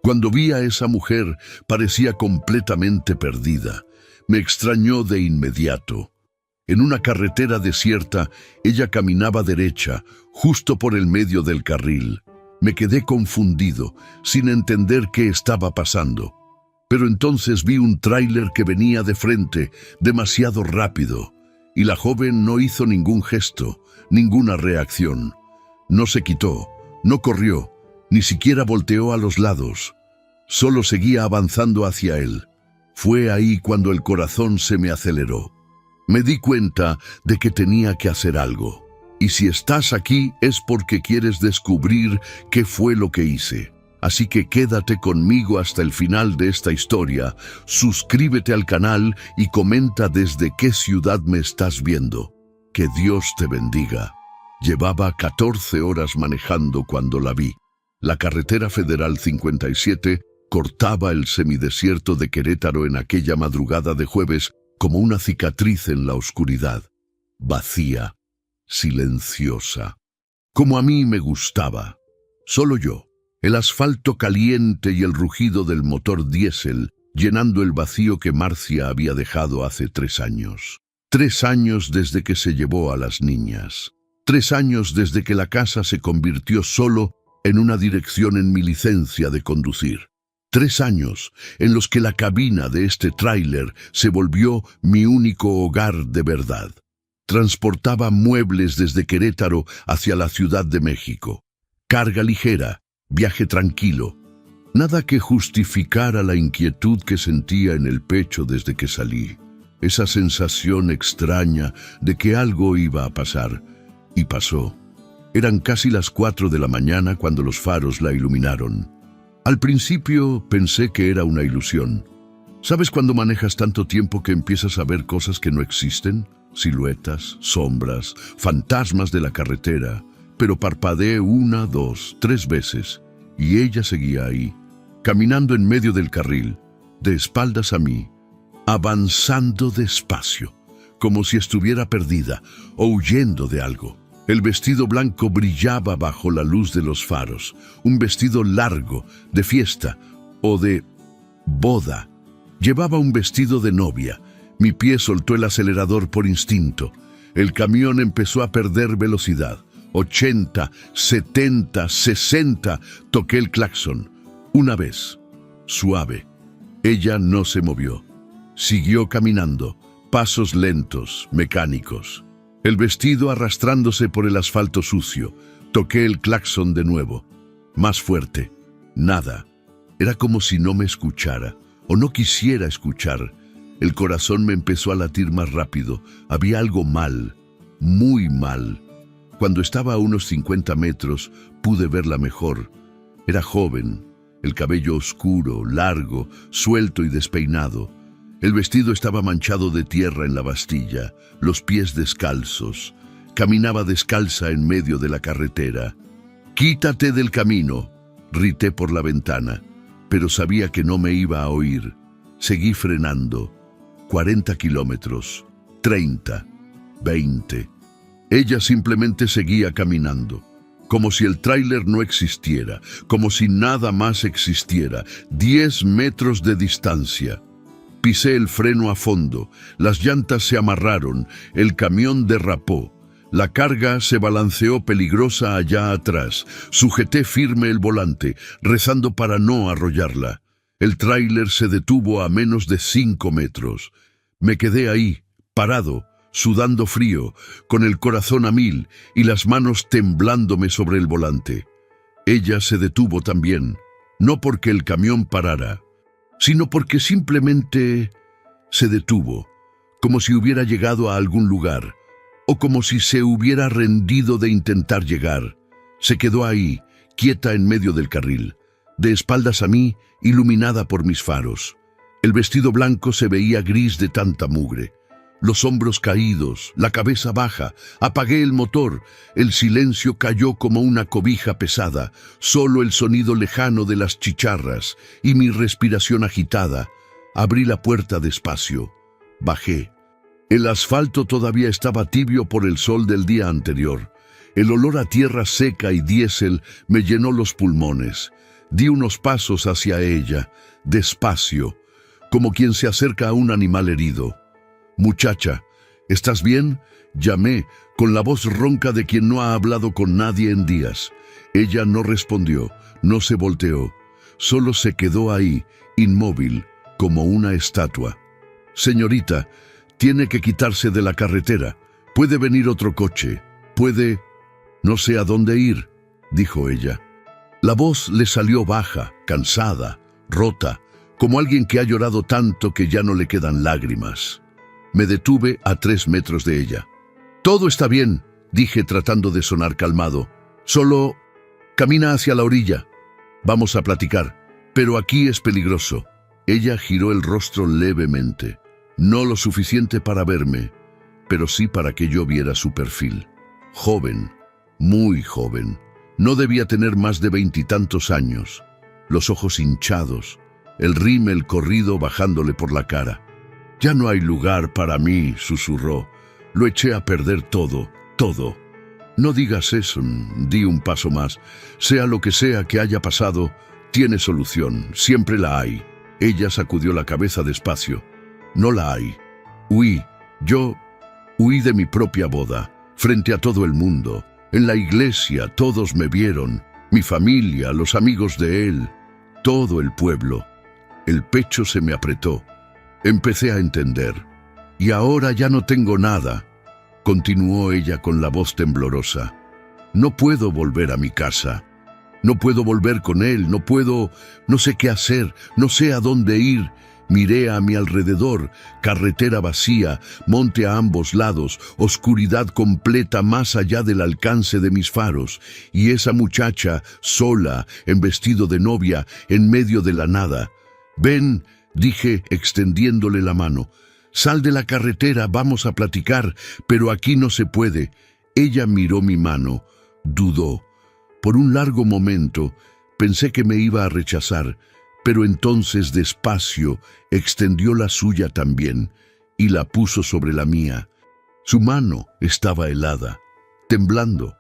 Cuando vi a esa mujer, parecía completamente perdida. Me extrañó de inmediato. En una carretera desierta, ella caminaba derecha, justo por el medio del carril. Me quedé confundido, sin entender qué estaba pasando. Pero entonces vi un tráiler que venía de frente, demasiado rápido, y la joven no hizo ningún gesto, ninguna reacción. No se quitó, no corrió, ni siquiera volteó a los lados. Solo seguía avanzando hacia él. Fue ahí cuando el corazón se me aceleró. Me di cuenta de que tenía que hacer algo. Y si estás aquí es porque quieres descubrir qué fue lo que hice. Así que quédate conmigo hasta el final de esta historia, suscríbete al canal y comenta desde qué ciudad me estás viendo. Que Dios te bendiga. Llevaba 14 horas manejando cuando la vi. La carretera federal 57 cortaba el semidesierto de Querétaro en aquella madrugada de jueves como una cicatriz en la oscuridad. Vacía, silenciosa. Como a mí me gustaba. Solo yo. El asfalto caliente y el rugido del motor diésel llenando el vacío que Marcia había dejado hace 3 años. 3 años desde que se llevó a las niñas. 3 años desde que la casa se convirtió solo en una dirección en mi licencia de conducir. 3 años en los que la cabina de este tráiler se volvió mi único hogar de verdad. Transportaba muebles desde Querétaro hacia la Ciudad de México. Carga ligera, viaje tranquilo. Nada que justificara la inquietud que sentía en el pecho desde que salí. Esa sensación extraña de que algo iba a pasar. Y pasó. Eran casi las 4 de la mañana cuando los faros la iluminaron. Al principio pensé que era una ilusión. ¿Sabes cuando manejas tanto tiempo que empiezas a ver cosas que no existen? Siluetas, sombras, fantasmas de la carretera. Pero parpadeé 1, 2, 3 veces y ella seguía ahí, caminando en medio del carril, de espaldas a mí, avanzando despacio, como si estuviera perdida o huyendo de algo. El vestido blanco brillaba bajo la luz de los faros, un vestido largo, de fiesta o de boda. Llevaba un vestido de novia. Mi pie soltó el acelerador por instinto. El camión empezó a perder velocidad. 80, 70, 60, toqué el claxon. Una vez, suave. Ella no se movió. Siguió caminando, pasos lentos, mecánicos. El vestido arrastrándose por el asfalto sucio. Toqué el claxon de nuevo. Más fuerte. Nada. Era como si no me escuchara, o no quisiera escuchar. El corazón me empezó a latir más rápido. Había algo mal, muy mal. Cuando estaba a unos 50 metros, pude verla mejor. Era joven, el cabello oscuro, largo, suelto y despeinado. El vestido estaba manchado de tierra en la bastilla, los pies descalzos. Caminaba descalza en medio de la carretera. «Quítate del camino», grité por la ventana, pero sabía que no me iba a oír. Seguí frenando. 40 kilómetros, 30, 20. Ella simplemente seguía caminando, como si el tráiler no existiera, como si nada más existiera. 10 metros de distancia. Pisé el freno a fondo, las llantas se amarraron, el camión derrapó. La carga se balanceó peligrosa allá atrás. Sujeté firme el volante, rezando para no arrollarla. El tráiler se detuvo a menos de 5 metros. Me quedé ahí, parado, sudando frío, con el corazón a 1000 y las manos temblándome sobre el volante. Ella se detuvo también, no porque el camión parara, sino porque simplemente se detuvo, como si hubiera llegado a algún lugar, o como si se hubiera rendido de intentar llegar. Se quedó ahí, quieta en medio del carril, de espaldas a mí, iluminada por mis faros. El vestido blanco se veía gris de tanta mugre. Los hombros caídos, la cabeza baja. Apagué el motor. El silencio cayó como una cobija pesada, solo el sonido lejano de las chicharras y mi respiración agitada. Abrí la puerta despacio. Bajé. El asfalto todavía estaba tibio por el sol del día anterior. El olor a tierra seca y diésel me llenó los pulmones. Di unos pasos hacia ella, despacio, como quien se acerca a un animal herido. «Muchacha, ¿estás bien?», llamé, con la voz ronca de quien no ha hablado con nadie en días. Ella no respondió, no se volteó, solo se quedó ahí, inmóvil, como una estatua. «Señorita, tiene que quitarse de la carretera. Puede venir otro coche. Puede...». «No sé a dónde ir», dijo ella. La voz le salió baja, cansada, rota, como alguien que ha llorado tanto que ya no le quedan lágrimas. Me detuve a 3 metros de ella. «Todo está bien», dije tratando de sonar calmado. «Solo camina hacia la orilla. Vamos a platicar, pero aquí es peligroso». Ella giró el rostro levemente, no lo suficiente para verme, pero sí para que yo viera su perfil. Joven, muy joven, no debía tener más de 20 y tantos años, los ojos hinchados, el rímel corrido bajándole por la cara. «Ya no hay lugar para mí», susurró. «Lo eché a perder todo, todo». «No digas eso», di un paso más. «Sea lo que sea que haya pasado, tiene solución, siempre la hay». Ella sacudió la cabeza despacio. «No la hay. Yo huí de mi propia boda, frente a todo el mundo. En la iglesia todos me vieron, mi familia, los amigos de él, todo el pueblo. El pecho se me apretó. Empecé a entender. Y ahora ya no tengo nada», continuó ella con la voz temblorosa. «No puedo volver a mi casa. No puedo volver con él, no sé qué hacer, no sé a dónde ir». Miré a mi alrededor, carretera vacía, monte a ambos lados, oscuridad completa más allá del alcance de mis faros, y esa muchacha, sola, en vestido de novia, en medio de la nada. «Ven», dije, extendiéndole la mano. «Sal de la carretera, vamos a platicar, pero aquí no se puede». Ella miró mi mano, dudó. Por un largo momento pensé que me iba a rechazar, pero entonces despacio extendió la suya también y la puso sobre la mía. Su mano estaba helada, temblando.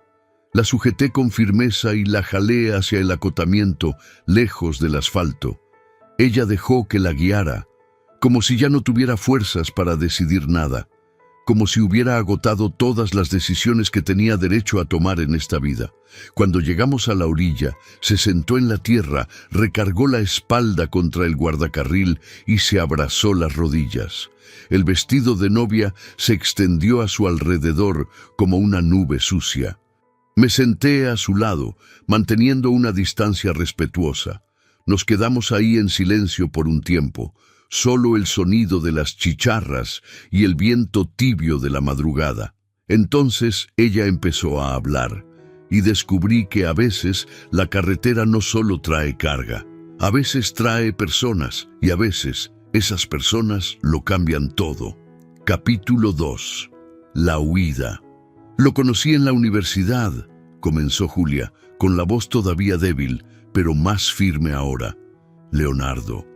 La sujeté con firmeza y la jalé hacia el acotamiento, lejos del asfalto. Ella dejó que la guiara, como si ya no tuviera fuerzas para decidir nada, como si hubiera agotado todas las decisiones que tenía derecho a tomar en esta vida. Cuando llegamos a la orilla, se sentó en la tierra, recargó la espalda contra el guardacarril y se abrazó las rodillas. El vestido de novia se extendió a su alrededor como una nube sucia. Me senté a su lado, manteniendo una distancia respetuosa. Nos quedamos ahí en silencio por un tiempo, solo el sonido de las chicharras y el viento tibio de la madrugada. Entonces ella empezó a hablar, y descubrí que a veces la carretera no solo trae carga, a veces trae personas, y a veces esas personas lo cambian todo. Capítulo 2. La huida. «Lo conocí en la universidad», comenzó Julia, con la voz todavía débil, pero más firme ahora. «Leonardo.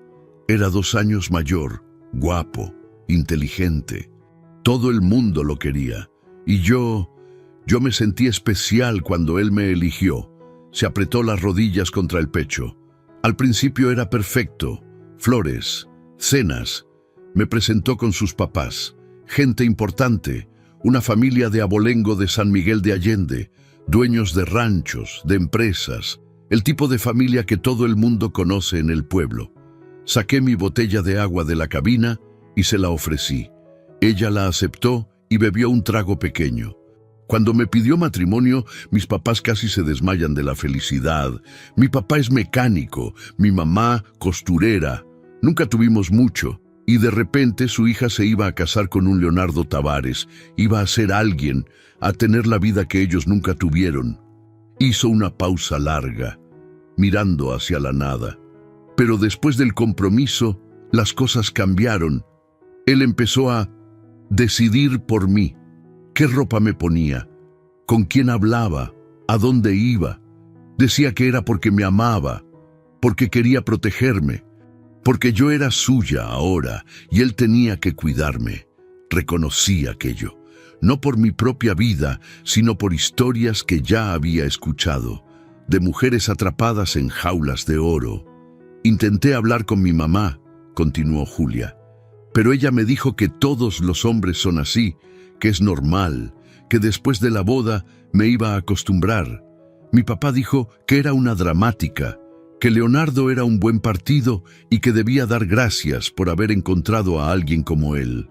Era 2 años mayor, guapo, inteligente. Todo el mundo lo quería. Y yo me sentí especial cuando él me eligió». Se apretó las rodillas contra el pecho. «Al principio era perfecto. Flores, cenas. Me presentó con sus papás. Gente importante. Una familia de abolengo de San Miguel de Allende. Dueños de ranchos, de empresas. El tipo de familia que todo el mundo conoce en el pueblo. Saqué mi botella de agua de la cabina y se la ofrecí. Ella la aceptó y bebió un trago pequeño. Cuando me pidió matrimonio, mis papás casi se desmayan de la felicidad. Mi papá es mecánico, mi mamá costurera. Nunca tuvimos mucho, y de repente su hija se iba a casar con un Leonardo Tavares. Iba a ser alguien, a tener la vida que ellos nunca tuvieron. Hizo una pausa larga, mirando hacia la nada. Pero después del compromiso, las cosas cambiaron. Él empezó a decidir por mí. ¿Qué ropa me ponía? ¿Con quién hablaba? ¿A dónde iba? Decía que era porque me amaba, porque quería protegerme, porque yo era suya ahora y él tenía que cuidarme. Reconocí aquello, no por mi propia vida, sino por historias que ya había escuchado. de mujeres atrapadas en jaulas de oro. Intenté hablar con mi mamá, continuó Julia, pero ella me dijo que todos los hombres son así, que es normal, que después de la boda me iba a acostumbrar. Mi papá dijo que era una dramática, que Leonardo era un buen partido y que debía dar gracias por haber encontrado a alguien como él.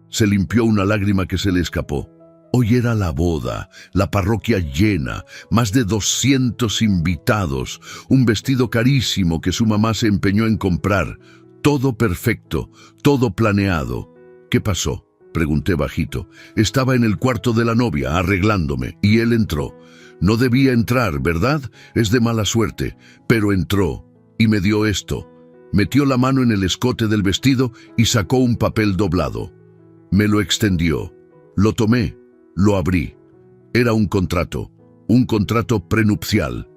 Se limpió una lágrima que se le escapó. Hoy era la boda, la parroquia llena, más de 200 invitados, un vestido carísimo que su mamá se empeñó en comprar, todo perfecto, todo planeado. ¿Qué pasó?, pregunté bajito. Estaba en el cuarto de la novia, arreglándome, y él entró. No debía entrar, ¿verdad? Es de mala suerte, pero entró y me dio esto. Metió la mano en el escote del vestido y sacó un papel doblado. Me lo extendió. Lo tomé. Lo abrí. Era un contrato prenupcial.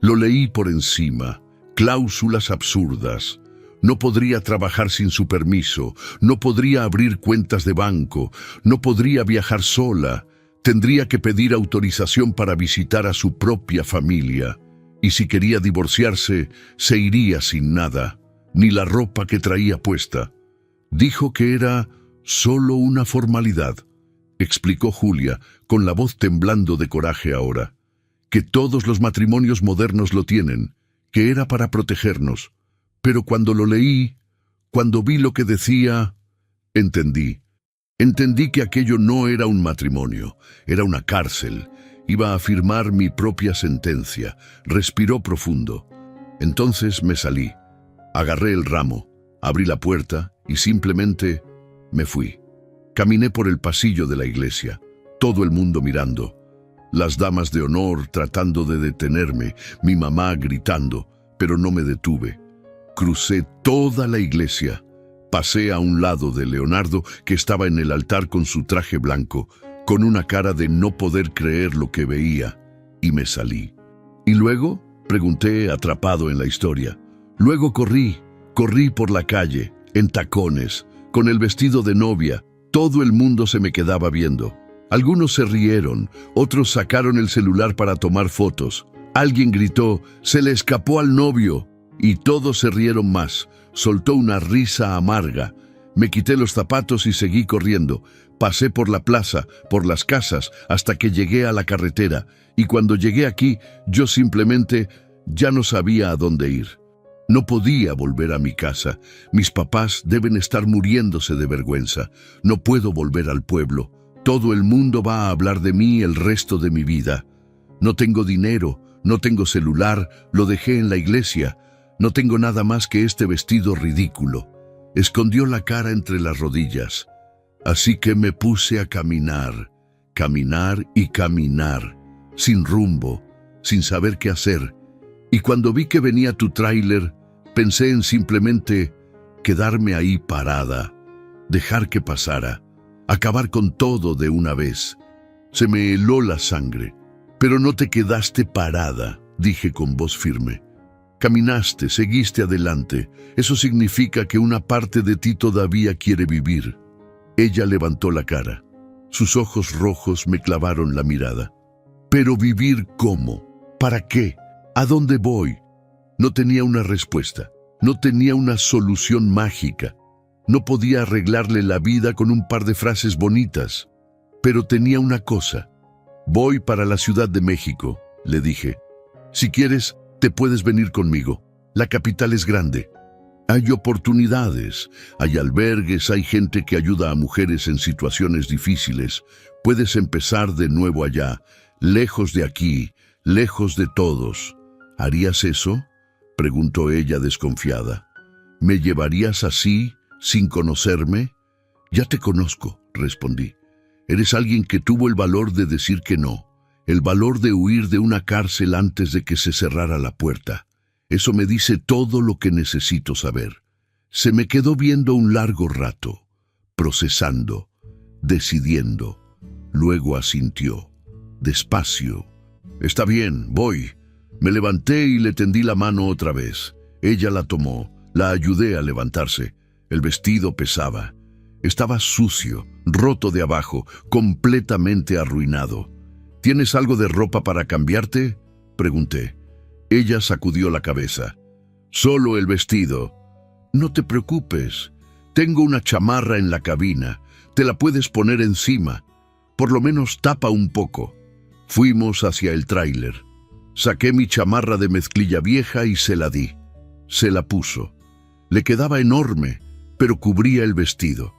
Lo leí por encima. Cláusulas absurdas. No podría trabajar sin su permiso, no podría abrir cuentas de banco, no podría viajar sola, tendría que pedir autorización para visitar a su propia familia. Y si quería divorciarse, se iría sin nada, ni la ropa que traía puesta. Dijo que era solo una formalidad, explicó Julia, con la voz temblando de coraje ahora, que todos los matrimonios modernos lo tienen, que era para protegernos. Pero cuando lo leí, cuando vi lo que decía, entendí. Entendí que aquello no era un matrimonio, era una cárcel. Iba a firmar mi propia sentencia. Respiró profundo. Entonces me salí. Agarré el ramo, abrí la puerta y simplemente me fui. Caminé por el pasillo de la iglesia, todo el mundo mirando. Las damas de honor tratando de detenerme, mi mamá gritando, pero no me detuve. Crucé toda la iglesia. Pasé a un lado de Leonardo, que estaba en el altar con su traje blanco, con una cara de no poder creer lo que veía, y me salí. ¿Y luego?, pregunté, atrapado en la historia. Luego corrí por la calle, en tacones, con el vestido de novia. Todo el mundo se me quedaba viendo. Algunos se rieron, otros sacaron el celular para tomar fotos. Alguien gritó, «¡Se le escapó al novio!», y todos se rieron más. Soltó una risa amarga. Me quité los zapatos y seguí corriendo. Pasé por la plaza, por las casas, hasta que llegué a la carretera. Y cuando llegué aquí, yo simplemente ya no sabía a dónde ir. No podía volver a mi casa. Mis papás deben estar muriéndose de vergüenza. No puedo volver al pueblo. Todo el mundo va a hablar de mí el resto de mi vida. No tengo dinero, no tengo celular, lo dejé en la iglesia. No tengo nada más que este vestido ridículo. Escondió la cara entre las rodillas. Así que me puse a caminar y caminar, sin rumbo, sin saber qué hacer. Y cuando vi que venía tu tráiler, pensé en simplemente quedarme ahí parada, dejar que pasara, acabar con todo de una vez. Se me heló la sangre. Pero no te quedaste parada, dije con voz firme. Caminaste, seguiste adelante. Eso significa que una parte de ti todavía quiere vivir. Ella levantó la cara. Sus ojos rojos me clavaron la mirada. ¿Pero vivir cómo? ¿Para qué? ¿A dónde voy? No tenía una respuesta. No tenía una solución mágica. No podía arreglarle la vida con un par de frases bonitas. Pero tenía una cosa. Voy para la Ciudad de México, le dije. Si quieres, te puedes venir conmigo. La capital es grande. Hay oportunidades, hay albergues, hay gente que ayuda a mujeres en situaciones difíciles. Puedes empezar de nuevo allá, lejos de aquí, lejos de todos. ¿Harías eso?, preguntó ella desconfiada. ¿Me llevarías así, sin conocerme? Ya te conozco, respondí. Eres alguien que tuvo el valor de decir que no. El valor de huir de una cárcel antes de que se cerrara la puerta. Eso me dice todo lo que necesito saber. Se me quedó viendo un largo rato, procesando, decidiendo. Luego asintió, despacio. Está bien, voy. Me levanté y le tendí la mano otra vez. Ella la tomó, la ayudé a levantarse. El vestido pesaba. Estaba sucio, roto de abajo, completamente arruinado. ¿Tienes algo de ropa para cambiarte?, pregunté. Ella sacudió la cabeza. Solo el vestido. No te preocupes. Tengo una chamarra en la cabina. Te la puedes poner encima. Por lo menos tapa un poco. Fuimos hacia el tráiler. Saqué mi chamarra de mezclilla vieja y se la di. Se la puso. Le quedaba enorme, pero cubría el vestido.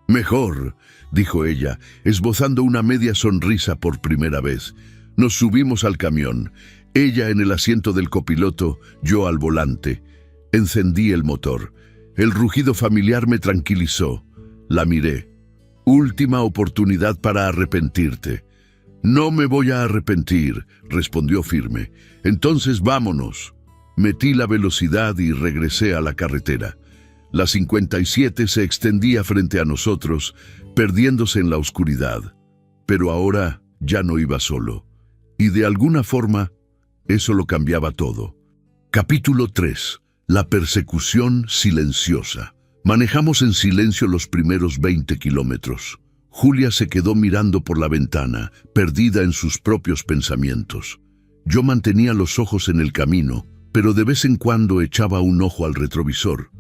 «Mejor», dijo ella, esbozando una media sonrisa por primera vez. Nos subimos al camión. Ella en el asiento del copiloto, yo al volante. Encendí el motor. El rugido familiar me tranquilizó. La miré. «Última oportunidad para arrepentirte». «No me voy a arrepentir», respondió firme. «Entonces vámonos». Metí la velocidad y regresé a la carretera. La 57 se extendía frente a nosotros, perdiéndose en la oscuridad. Pero ahora ya no iba solo. Y de alguna forma, eso lo cambiaba todo. Capítulo 3. La persecución silenciosa. Manejamos en silencio los primeros 20 kilómetros. Julia se quedó mirando por la ventana, perdida en sus propios pensamientos. Yo mantenía los ojos en el camino, pero de vez en cuando echaba un ojo al retrovisor.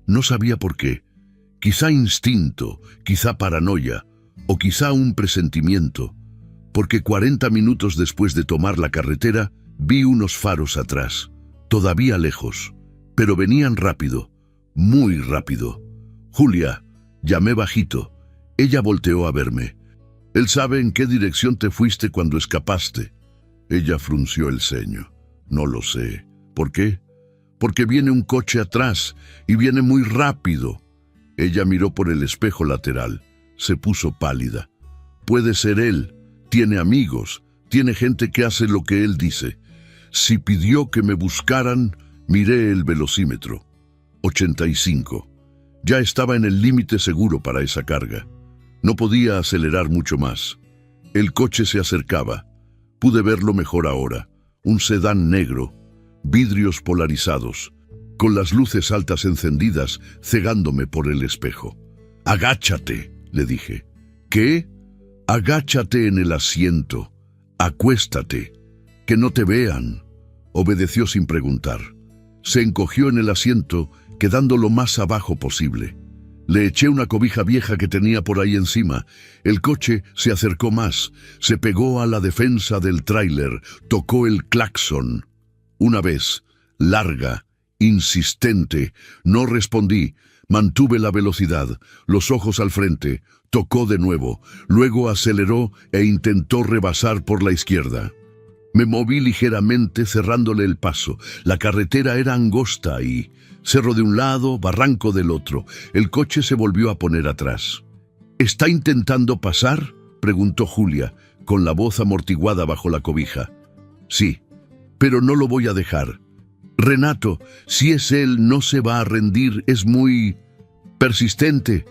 No sabía por qué. Quizá instinto, quizá paranoia, o quizá un presentimiento, porque 40 minutos después de tomar la carretera, vi unos faros atrás, todavía lejos, pero venían rápido, muy rápido. «Julia», llamé bajito. Ella volteó a verme. «¿Él sabe en qué dirección te fuiste cuando escapaste?» Ella frunció el ceño. «No lo sé». «¿Por qué?» «Porque viene un coche atrás y viene muy rápido». Ella miró por el espejo lateral. Se puso pálida. «Puede ser él. Tiene amigos. Tiene gente que hace lo que él dice. Si pidió que me buscaran, miré el velocímetro. 85. Ya estaba en el límite seguro para esa carga. No podía acelerar mucho más. El coche se acercaba. Pude verlo mejor ahora. Un sedán negro, vidrios polarizados, con las luces altas encendidas, cegándome por el espejo. «Agáchate», le dije. «¿Qué?» «Agáchate en el asiento. Acuéstate. Que no te vean». Obedeció sin preguntar. Se encogió en el asiento, quedando lo más abajo posible. Le eché una cobija vieja que tenía por ahí encima. El coche se acercó más, se pegó a la defensa del tráiler, tocó el claxon. Una vez, larga, insistente, no respondí. Mantuve la velocidad, los ojos al frente, tocó de nuevo, luego aceleró e intentó rebasar por la izquierda. Me moví ligeramente cerrándole el paso. La carretera era angosta y cerro de un lado, barranco del otro. El coche se volvió a poner atrás. «¿Está intentando pasar?», preguntó Julia, con la voz amortiguada bajo la cobija. «Sí, pero no lo voy a dejar. Renato, si es él, no se va a rendir, es muy persistente».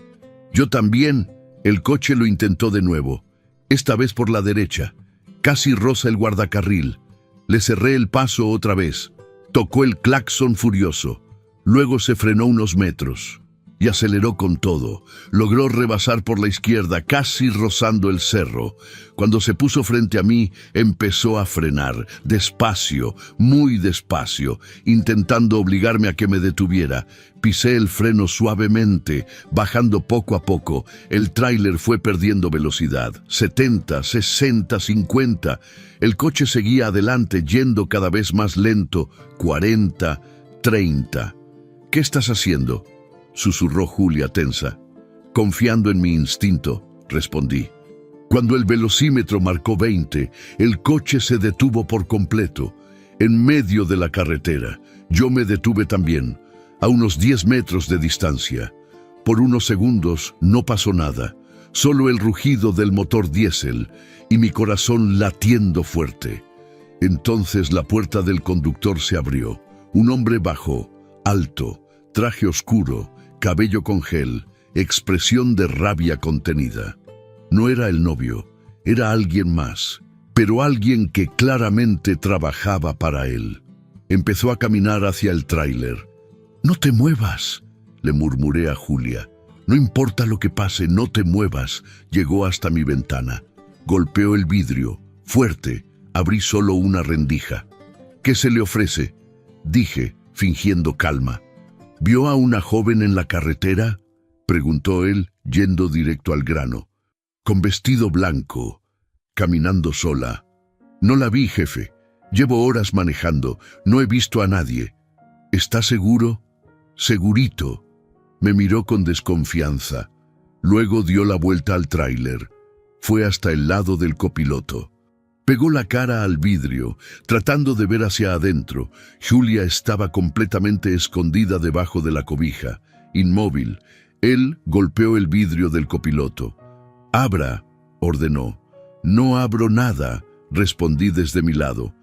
Yo también. El coche lo intentó de nuevo, esta vez por la derecha. Casi roza el guardacarril. Le cerré el paso otra vez. Tocó el claxon furioso. Luego se frenó unos metros y aceleró con todo. Logró rebasar por la izquierda, casi rozando el cerro. Cuando se puso frente a mí, empezó a frenar, despacio, muy despacio, intentando obligarme a que me detuviera. Pisé el freno suavemente, bajando poco a poco. El tráiler fue perdiendo velocidad. 70, 60, 50. El coche seguía adelante, yendo cada vez más lento. 40, 30. «¿Qué estás haciendo?», susurró Julia tensa. «Confiando en mi instinto», respondí. Cuando el velocímetro marcó 20, el coche se detuvo por completo, en medio de la carretera. Yo me detuve también, a unos 10 metros de distancia. Por unos segundos no pasó nada, solo el rugido del motor diésel y mi corazón latiendo fuerte. Entonces la puerta del conductor se abrió. Un hombre bajó, alto, traje oscuro, cabello con gel, expresión de rabia contenida. No era el novio, era alguien más, pero alguien que claramente trabajaba para él. Empezó a caminar hacia el tráiler. «No te muevas», le murmuré a Julia. «No importa lo que pase, no te muevas». Llegó hasta mi ventana. Golpeó el vidrio, fuerte. Abrí solo una rendija. ¿Qué se le ofrece?, dije, fingiendo calma. ¿Vio a una joven en la carretera?, preguntó él, yendo directo al grano. Con vestido blanco, caminando sola. No la vi, jefe. Llevo horas manejando. No he visto a nadie. ¿Está seguro? Segurito. Me miró con desconfianza. Luego dio la vuelta al tráiler. Fue hasta el lado del copiloto. Pegó la cara al vidrio, tratando de ver hacia adentro. Julia estaba completamente escondida debajo de la cobija, inmóvil. Él golpeó el vidrio del copiloto. «Abra», ordenó. «No abro nada», respondí desde mi lado.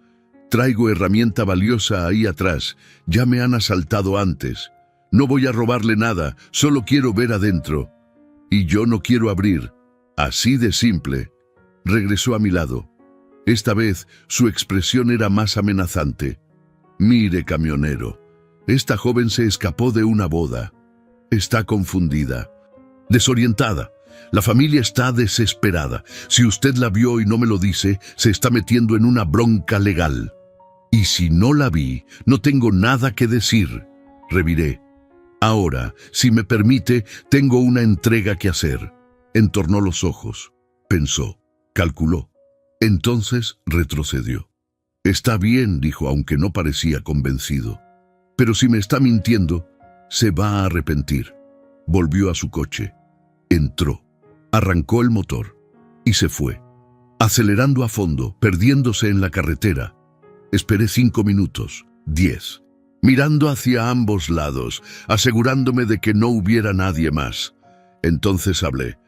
«Traigo herramienta valiosa ahí atrás. Ya me han asaltado antes. No voy a robarle nada, solo quiero ver adentro. Y yo no quiero abrir. Así de simple». Regresó a mi lado. Esta vez su expresión era más amenazante. «Mire, camionero, esta joven se escapó de una boda. Está confundida, desorientada. La familia está desesperada. Si usted la vio y no me lo dice, se está metiendo en una bronca legal. Y si no la vi, no tengo nada que decir», reviré. «Ahora, si me permite, tengo una entrega que hacer». Entornó los ojos, pensó, calculó. Entonces retrocedió. «Está bien», dijo, aunque no parecía convencido. «Pero si me está mintiendo, se va a arrepentir». Volvió a su coche. Entró. Arrancó el motor y se fue, acelerando a fondo, perdiéndose en la carretera. Esperé 5 minutos, 10, mirando hacia ambos lados, asegurándome de que no hubiera nadie más. Entonces hablé.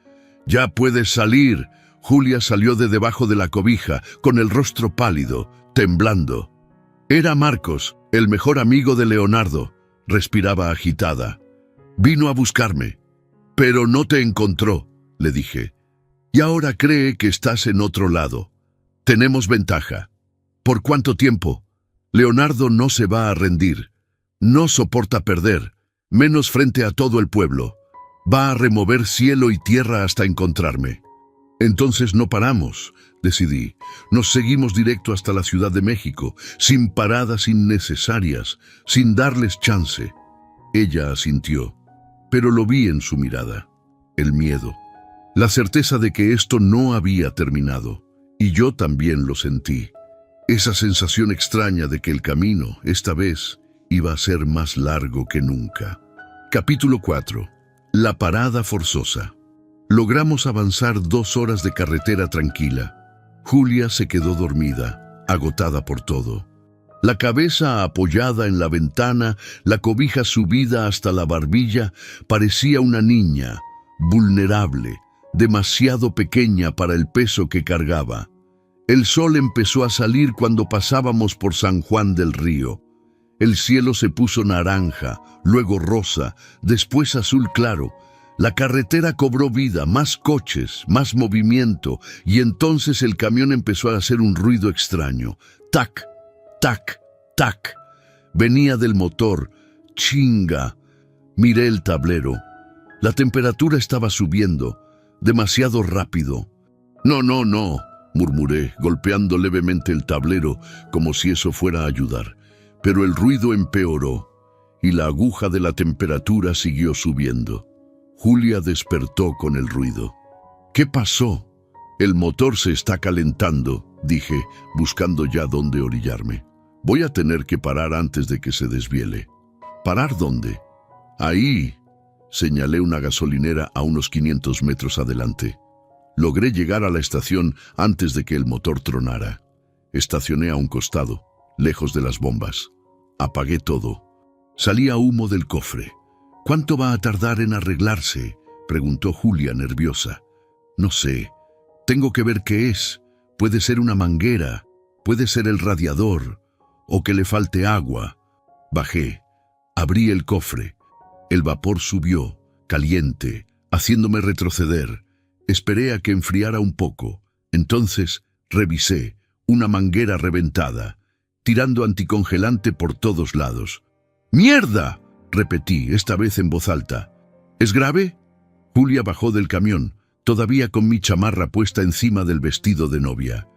«Ya puedes salir». Julia salió de debajo de la cobija, con el rostro pálido, temblando. Era Marcos, el mejor amigo de Leonardo. Respiraba agitada. «Vino a buscarme, pero no te encontró», le dije. «Y ahora cree que estás en otro lado. Tenemos ventaja». «¿Por cuánto tiempo?» «Leonardo no se va a rendir. No soporta perder, menos frente a todo el pueblo. Va a remover cielo y tierra hasta encontrarme». «Entonces no paramos», decidí. «Nos seguimos directo hasta la Ciudad de México, sin paradas innecesarias, sin darles chance». Ella asintió, pero lo vi en su mirada. El miedo. La certeza de que esto no había terminado. Y yo también lo sentí. Esa sensación extraña de que el camino, esta vez, iba a ser más largo que nunca. Capítulo 4. La parada forzosa. Logramos avanzar 2 horas de carretera tranquila. Julia se quedó dormida, agotada por todo. La cabeza apoyada en la ventana, la cobija subida hasta la barbilla, parecía una niña, vulnerable, demasiado pequeña para el peso que cargaba. El sol empezó a salir cuando pasábamos por San Juan del Río. El cielo se puso naranja, luego rosa, después azul claro. La carretera cobró vida, más coches, más movimiento, y entonces el camión empezó a hacer un ruido extraño. Tac, tac, tac. Venía del motor. Chinga. Miré el tablero. La temperatura estaba subiendo, demasiado rápido. «No, no, no», murmuré, golpeando levemente el tablero, como si eso fuera a ayudar. Pero el ruido empeoró, y la aguja de la temperatura siguió subiendo. Julia despertó con el ruido. «¿Qué pasó?» «El motor se está calentando», dije, buscando ya dónde orillarme. «Voy a tener que parar antes de que se desviele». «¿Parar dónde?» «Ahí», señalé una gasolinera a unos 500 metros adelante. Logré llegar a la estación antes de que el motor tronara. Estacioné a un costado, lejos de las bombas. Apagué todo. Salía humo del cofre. «¿Cuánto va a tardar en arreglarse?», preguntó Julia, nerviosa. «No sé. Tengo que ver qué es. Puede ser una manguera, puede ser el radiador, o que le falte agua». Bajé. Abrí el cofre. El vapor subió, caliente, haciéndome retroceder. Esperé a que enfriara un poco. Entonces revisé. Una manguera reventada, tirando anticongelante por todos lados. «¡Mierda!», repetí, esta vez en voz alta. «¿Es grave?». Julia bajó del camión, todavía con mi chamarra puesta encima del vestido de novia.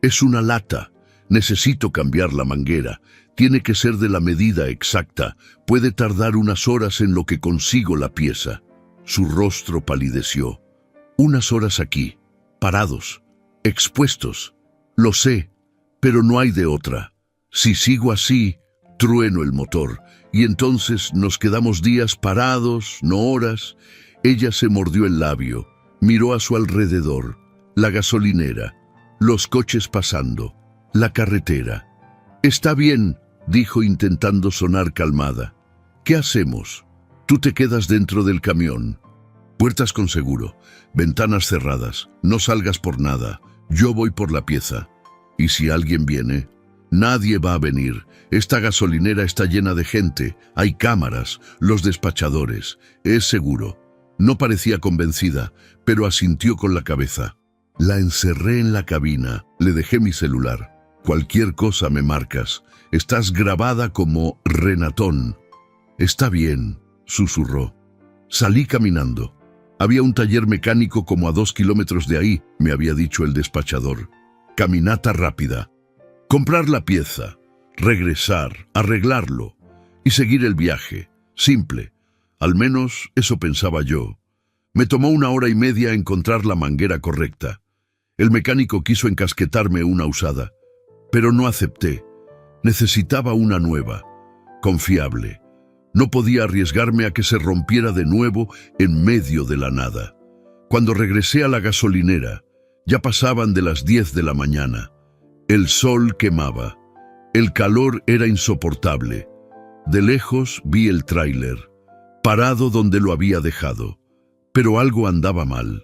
«Es una lata. Necesito cambiar la manguera. Tiene que ser de la medida exacta. Puede tardar unas horas en lo que consigo la pieza. Su rostro palideció. Unas horas aquí, parados, expuestos. Lo sé, pero no hay de otra. Si sigo así, trueno el motor, y entonces nos quedamos días parados, no horas. Ella se mordió el labio, miró a su alrededor, la gasolinera, los coches pasando, la carretera. Está bien, dijo intentando sonar calmada. ¿Qué hacemos? Tú te quedas dentro del camión. Puertas con seguro, ventanas cerradas, no salgas por nada. Yo voy por la pieza. ¿Y si alguien viene? Nadie va a venir. Esta gasolinera está llena de gente. Hay cámaras, los despachadores. Es seguro. No parecía convencida, pero asintió con la cabeza. La encerré en la cabina. Le dejé mi celular. Cualquier cosa me marcas. Estás grabada como Renatón. Está bien, susurró. Salí caminando. Había un taller mecánico como a 2 kilómetros de ahí, me había dicho el despachador. Caminata rápida. Comprar la pieza, regresar, arreglarlo y seguir el viaje. Simple. Al menos eso pensaba yo. Me tomó 1 hora y media encontrar la manguera correcta. El mecánico quiso encasquetarme una usada, pero no acepté. Necesitaba una nueva, confiable. No podía arriesgarme a que se rompiera de nuevo en medio de la nada. Cuando regresé a la gasolinera, ya pasaban de las 10 de la mañana. El sol quemaba. El calor era insoportable. De lejos vi el tráiler, parado donde lo había dejado. Pero algo andaba mal.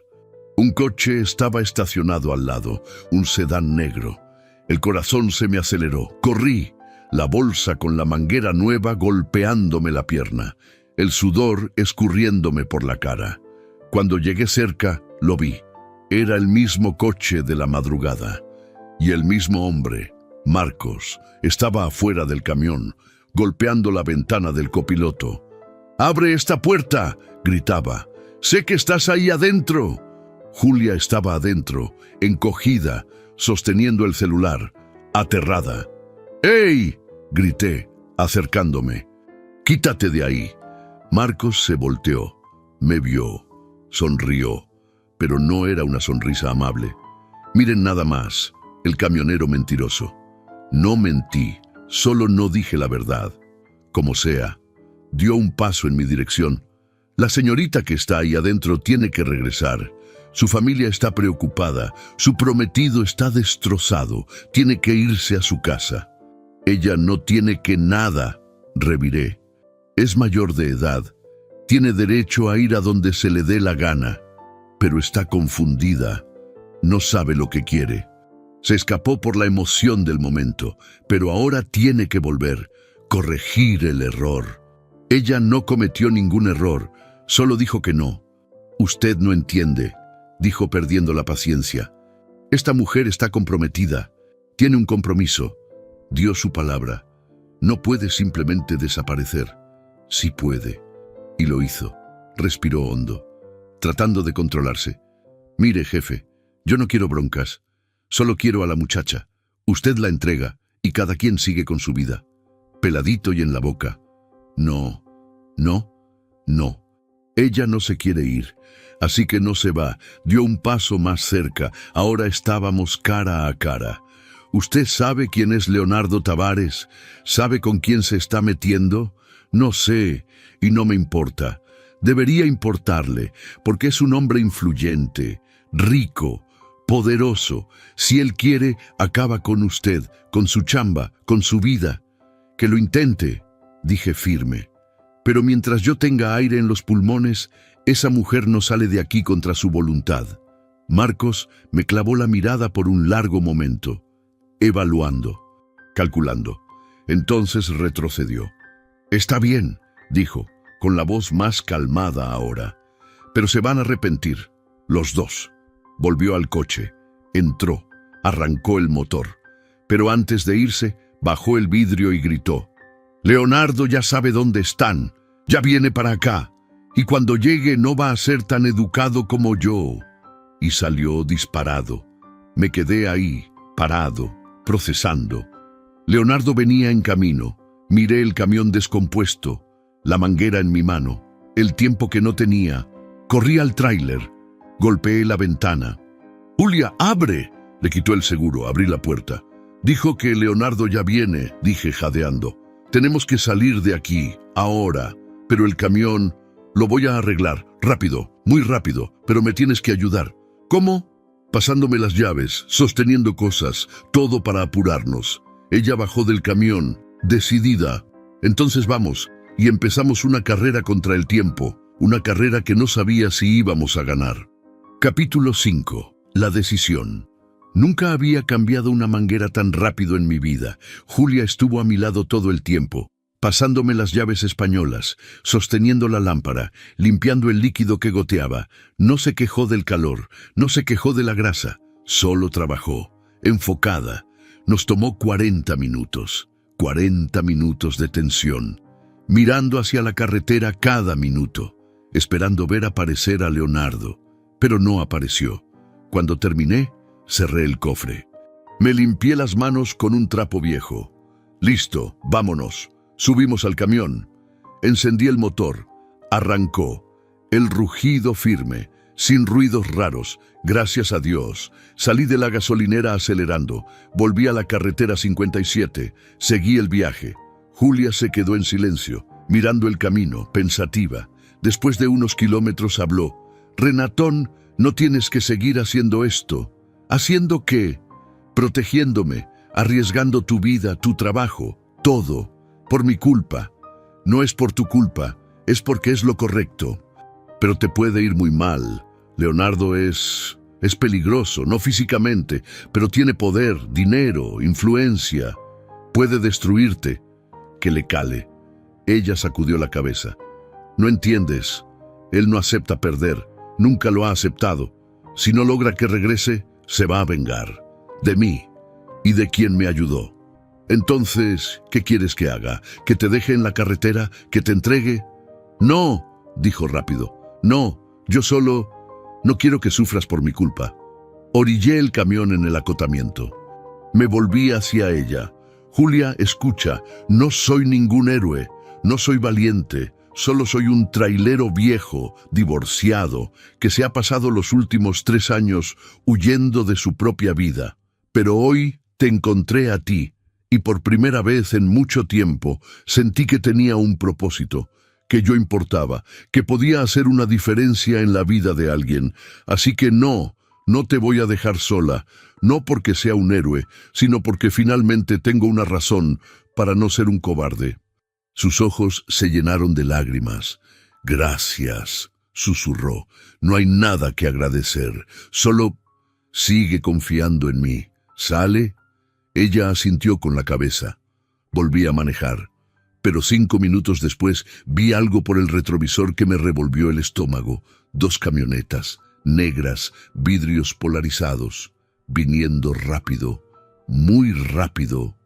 Un coche estaba estacionado al lado, un sedán negro. El corazón se me aceleró. Corrí. La bolsa con la manguera nueva golpeándome la pierna, el sudor escurriéndome por la cara. Cuando llegué cerca, lo vi. Era el mismo coche de la madrugada. Y el mismo hombre, Marcos, estaba afuera del camión, golpeando la ventana del copiloto. «¡Abre esta puerta!», gritaba. «¡Sé que estás ahí adentro!». Julia estaba adentro, encogida, sosteniendo el celular, aterrada. «¡Ey!», grité, acercándome. «Quítate de ahí». Marcos se volteó, me vio, sonrió, pero no era una sonrisa amable. «Miren nada más, el camionero mentiroso. No mentí, solo no dije la verdad. Como sea». Dio un paso en mi dirección. «La señorita que está ahí adentro tiene que regresar. Su familia está preocupada, su prometido está destrozado, tiene que irse a su casa». «Ella no tiene que nada», reviré. «Es mayor de edad, tiene derecho a ir a donde se le dé la gana, pero está confundida, no sabe lo que quiere. Se escapó por la emoción del momento, pero ahora tiene que volver, corregir el error». «Ella no cometió ningún error, solo dijo que no». «Usted no entiende», dijo perdiendo la paciencia. «Esta mujer está comprometida, tiene un compromiso. Dio su palabra. No puede simplemente desaparecer». «Sí puede». Y lo hizo. Respiró hondo, tratando de controlarse. «Mire, jefe, yo no quiero broncas. Solo quiero a la muchacha. Usted la entrega y cada quien sigue con su vida. Peladito y en la boca». «No, no, no. Ella no se quiere ir. Así que no se va». Dio un paso más cerca. Ahora estábamos cara a cara. «¿Usted sabe quién es Leonardo Tavares? ¿Sabe con quién se está metiendo?» «No sé, y no me importa. Debería importarle, porque es un hombre influyente, rico, poderoso. Si él quiere, acaba con usted, con su chamba, con su vida. Que lo intente», dije firme. «Pero mientras yo tenga aire en los pulmones, esa mujer no sale de aquí contra su voluntad». Marcos me clavó la mirada por un largo momento, evaluando, calculando. Entonces retrocedió. «Está bien», dijo, con la voz más calmada ahora. «Pero se van a arrepentir, los dos». Volvió al coche, entró, arrancó el motor. Pero antes de irse, bajó el vidrio y gritó: «Leonardo ya sabe dónde están, ya viene para acá, y cuando llegue no va a ser tan educado como yo». Y salió disparado. Me quedé ahí, parado, procesando. Leonardo venía en camino. Miré el camión descompuesto, la manguera en mi mano, el tiempo que no tenía. Corrí al tráiler. Golpeé la ventana. «Julia, abre». Le quitó el seguro, abrí la puerta. «Dijo que Leonardo ya viene», dije jadeando. «Tenemos que salir de aquí, ahora. Pero el camión lo voy a arreglar. Rápido, muy rápido, pero me tienes que ayudar». «¿Cómo?» Pasándome las llaves, sosteniendo cosas, todo para apurarnos. Ella bajó del camión, decidida. «Entonces vamos», y empezamos una carrera contra el tiempo, una carrera que no sabía si íbamos a ganar. Capítulo 5. La decisión. Nunca había cambiado una manguera tan rápido en mi vida. Julia estuvo a mi lado todo el tiempo, pasándome las llaves españolas, sosteniendo la lámpara, limpiando el líquido que goteaba. No se quejó del calor, no se quejó de la grasa, solo trabajó, enfocada. Nos tomó 40 minutos, 40 minutos de tensión, mirando hacia la carretera cada minuto, esperando ver aparecer a Leonardo, pero no apareció. Cuando terminé, cerré el cofre. Me limpié las manos con un trapo viejo. «Listo, vámonos». Subimos al camión. Encendí el motor. Arrancó. El rugido firme, sin ruidos raros. Gracias a Dios. Salí de la gasolinera acelerando. Volví a la carretera 57. Seguí el viaje. Julia se quedó en silencio, mirando el camino, pensativa. Después de unos kilómetros habló. «Renatón, no tienes que seguir haciendo esto». «¿Haciendo qué?» «Protegiéndome, arriesgando tu vida, tu trabajo, todo. Por mi culpa. No es por tu culpa, es porque es lo correcto. Pero te puede ir muy mal. Leonardo es peligroso, no físicamente, pero tiene poder, dinero, influencia. Puede destruirte». «Que le cale». Ella sacudió la cabeza. «No entiendes. Él no acepta perder. Nunca lo ha aceptado. Si no logra que regrese, se va a vengar. De mí y de quien me ayudó. Entonces, ¿qué quieres que haga? ¿Que te deje en la carretera? ¿Que te entregue?» «No», dijo rápido. «No, yo solo no quiero que sufras por mi culpa». Orillé el camión en el acotamiento. Me volví hacia ella. «Julia, escucha, no soy ningún héroe, no soy valiente. Solo soy un trailero viejo, divorciado, que se ha pasado los últimos 3 años huyendo de su propia vida. Pero hoy te encontré a ti, y por primera vez en mucho tiempo sentí que tenía un propósito, que yo importaba, que podía hacer una diferencia en la vida de alguien. Así que no te voy a dejar sola, no porque sea un héroe, sino porque finalmente tengo una razón para no ser un cobarde». Sus ojos se llenaron de lágrimas. «Gracias», susurró. «No hay nada que agradecer. Solo sigue confiando en mí. ¿Sale?» Ella asintió con la cabeza. Volví a manejar. Pero 5 minutos después vi algo por el retrovisor que me revolvió el estómago. 2 camionetas, negras, vidrios polarizados, viniendo rápido, muy rápido.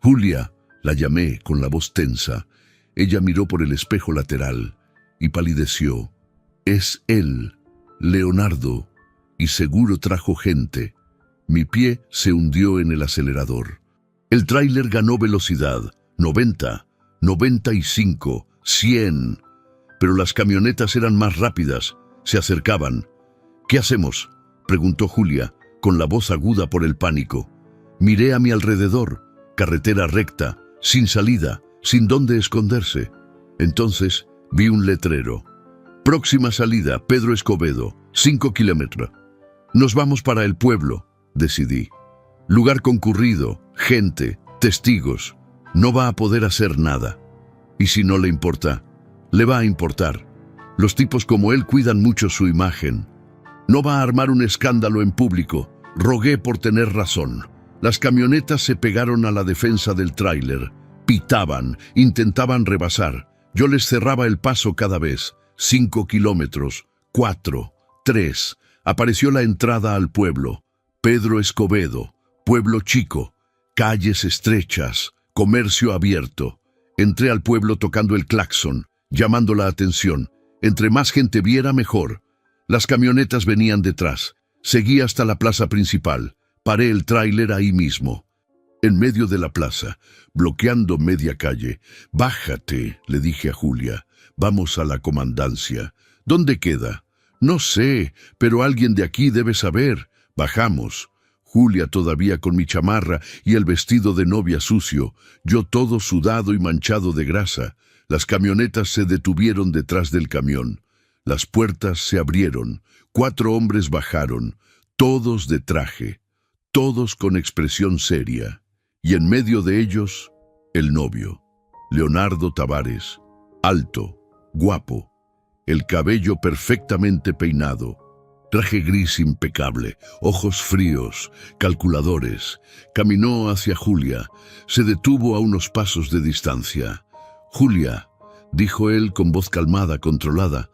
«Julia», la llamé con la voz tensa. Ella miró por el espejo lateral y palideció. «Es él, Leonardo, y seguro trajo gente». Mi pie se hundió en el acelerador. El tráiler ganó velocidad, 90, 95, 100. Pero las camionetas eran más rápidas, se acercaban. «¿Qué hacemos?», preguntó Julia, con la voz aguda por el pánico. Miré a mi alrededor, carretera recta, sin salida, sin dónde esconderse. Entonces vi un letrero. «Próxima salida, Pedro Escobedo, 5 kilómetros». «Nos vamos para el pueblo», decidí. «Lugar concurrido, gente, testigos. No va a poder hacer nada. Y si no le importa, le va a importar. Los tipos como él cuidan mucho su imagen. No va a armar un escándalo en público». Rogué por tener razón. Las camionetas se pegaron a la defensa del tráiler. Pitaban, intentaban rebasar. Yo les cerraba el paso cada vez. 5 kilómetros, 4, 3. Apareció la entrada al pueblo. Pedro Escobedo, pueblo chico, calles estrechas, comercio abierto. Entré al pueblo tocando el claxon, llamando la atención. Entre más gente viera, mejor. Las camionetas venían detrás. Seguí hasta la plaza principal. Paré el tráiler ahí mismo. en medio de la plaza, bloqueando media calle. «Bájate», le dije a Julia. «Vamos a la comandancia». «¿Dónde queda?» «No sé, pero alguien de aquí debe saber». Bajamos. Julia todavía con mi chamarra y el vestido de novia sucio, yo todo sudado y manchado de grasa. Las camionetas se detuvieron detrás del camión. Las puertas se abrieron. 4 hombres bajaron, todos de traje, todos con expresión seria. Y en medio de ellos, el novio, Leonardo Tavares, alto, guapo, el cabello perfectamente peinado, traje gris impecable, ojos fríos, calculadores. Caminó hacia Julia, se detuvo a unos pasos de distancia. «Julia», dijo él con voz calmada, controlada,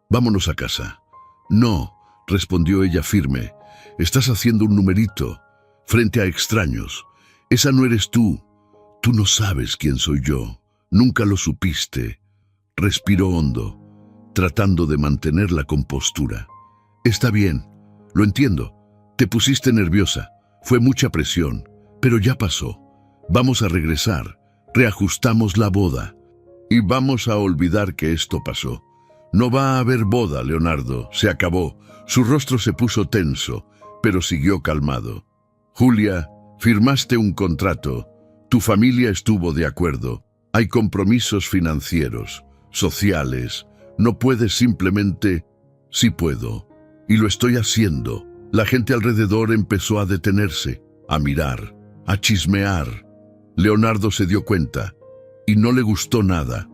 «vámonos a casa». «No», respondió ella firme, «estás haciendo un numerito, frente a extraños. Esa no eres tú. Tú no sabes quién soy yo. Nunca lo supiste». Respiró hondo, tratando de mantener la compostura. «Está bien, lo entiendo. Te pusiste nerviosa. Fue mucha presión, pero ya pasó. Vamos a regresar. Reajustamos la boda. Y vamos a olvidar que esto pasó. No va a haber boda, Leonardo. Se acabó». Su rostro se puso tenso, pero siguió calmado. «Julia, firmaste un contrato. Tu familia estuvo de acuerdo. Hay compromisos financieros, sociales. No puedes simplemente...». «Sí puedo. Y lo estoy haciendo». La gente alrededor empezó a detenerse, a mirar, a chismear. Leonardo se dio cuenta, y no le gustó nada.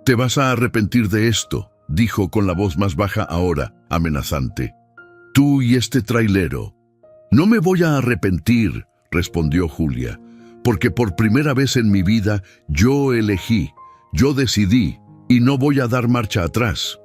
«Te vas a arrepentir de esto», dijo con la voz más baja ahora, amenazante. «Tú y este trailero». «No me voy a arrepentir», respondió Julia, «porque por primera vez en mi vida yo elegí, yo decidí, y no voy a dar marcha atrás».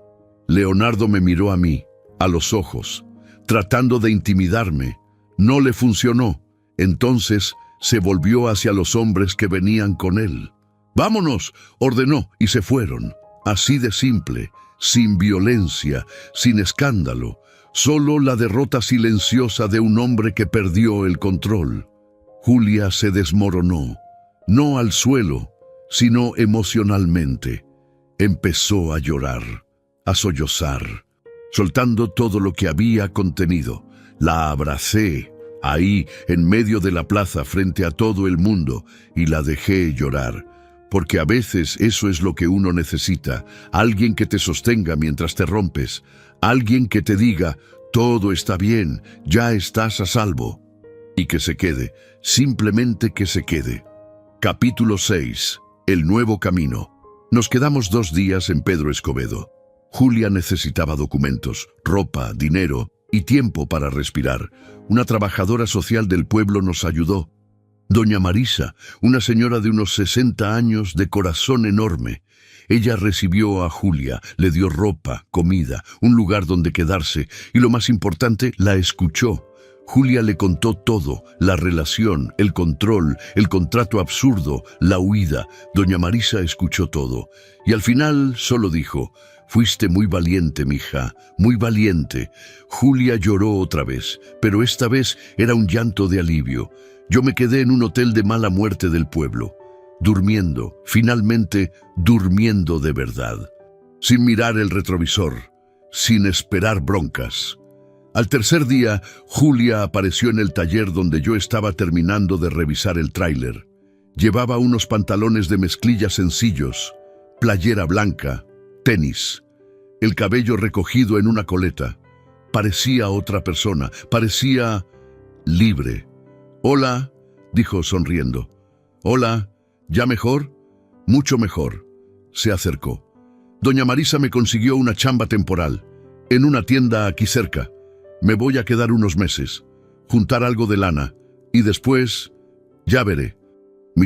Leonardo me miró a mí, a los ojos, tratando de intimidarme. No le funcionó. Entonces se volvió hacia los hombres que venían con él. «Vámonos», ordenó, y se fueron. Así de simple, sin violencia, sin escándalo, solo la derrota silenciosa de un hombre que perdió el control. Julia se desmoronó, no al suelo, sino emocionalmente. Empezó a llorar, a sollozar, soltando todo lo que había contenido. La abracé, ahí, en medio de la plaza, frente a todo el mundo, y la dejé llorar. Porque a veces eso es lo que uno necesita, alguien que te sostenga mientras te rompes, alguien que te diga, todo está bien, ya estás a salvo. Y que se quede, simplemente que se quede. Capítulo 6. El nuevo camino. Nos quedamos 2 días en Pedro Escobedo. Julia necesitaba documentos, ropa, dinero y tiempo para respirar. Una trabajadora social del pueblo nos ayudó. Doña Marisa, una señora de unos 60 años de corazón enorme. Ella recibió a Julia, le dio ropa, comida, un lugar donde quedarse y, lo más importante, la escuchó. Julia le contó todo, la relación, el control, el contrato absurdo, la huida. Doña Marisa escuchó todo y al final solo dijo, «Fuiste muy valiente, mija, muy valiente». Julia lloró otra vez, pero esta vez era un llanto de alivio. Yo me quedé en un hotel de mala muerte del pueblo, durmiendo, finalmente durmiendo de verdad, sin mirar el retrovisor, sin esperar broncas. Al tercer día, Julia apareció en el taller donde yo estaba terminando de revisar el tráiler. Llevaba unos pantalones de mezclilla sencillos, playera blanca, tenis, el cabello recogido en una coleta. Parecía otra persona, parecía libre. «Hola», dijo sonriendo. «Hola, ¿ya mejor?» «Mucho mejor». Se acercó. «Doña Marisa me consiguió una chamba temporal, en una tienda aquí cerca. Me voy a quedar unos meses, juntar algo de lana, y después, ya veré».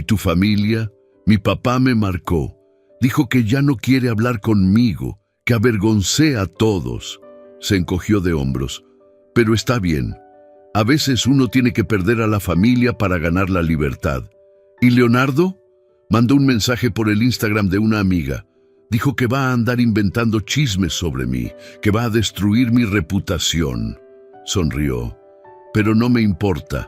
Tu familia, mi papá me marcó. Dijo que ya no quiere hablar conmigo, que avergoncé a todos. Se encogió de hombros. «Pero está bien. A veces uno tiene que perder a la familia para ganar la libertad». «¿Y Leonardo?» Mandó un mensaje por el Instagram de una amiga. Dijo que va a andar inventando chismes sobre mí, que va a destruir mi reputación. Sonrió. «Pero no me importa.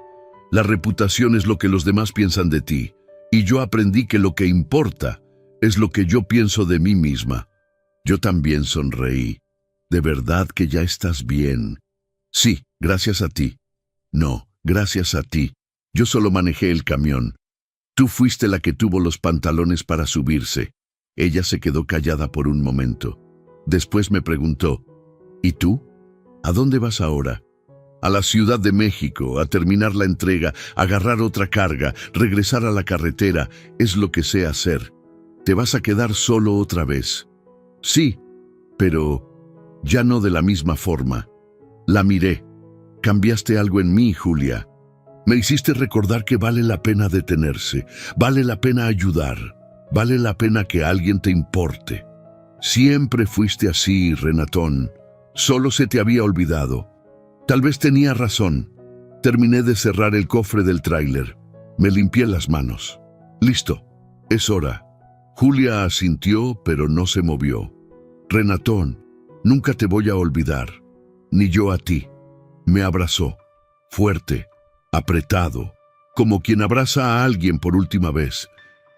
La reputación es lo que los demás piensan de ti, y yo aprendí que lo que importa es lo que yo pienso de mí misma. Yo también sonreí. ¿De verdad que ya estás bien? Sí, gracias a ti. No, gracias a ti. Yo solo manejé el camión. Tú fuiste la que tuvo los pantalones para subirse. Ella se quedó callada por un momento. Después me preguntó, ¿y tú? ¿A dónde vas ahora? A la Ciudad de México, a terminar la entrega, agarrar otra carga, regresar a la carretera. Es lo que sé hacer. ¿Te vas a quedar solo otra vez? Sí, pero ya no de la misma forma. La miré. Cambiaste algo en mí, Julia. Me hiciste recordar que vale la pena detenerse, vale la pena ayudar, vale la pena que alguien te importe. Siempre fuiste así, Renatón. Solo se te había olvidado. Tal vez tenía razón. Terminé de cerrar el cofre del tráiler. Me limpié las manos. Listo, es hora. Julia asintió, pero no se movió. Renatón, nunca te voy a olvidar, ni yo a ti. Me abrazó, fuerte, apretado, como quien abraza a alguien por última vez,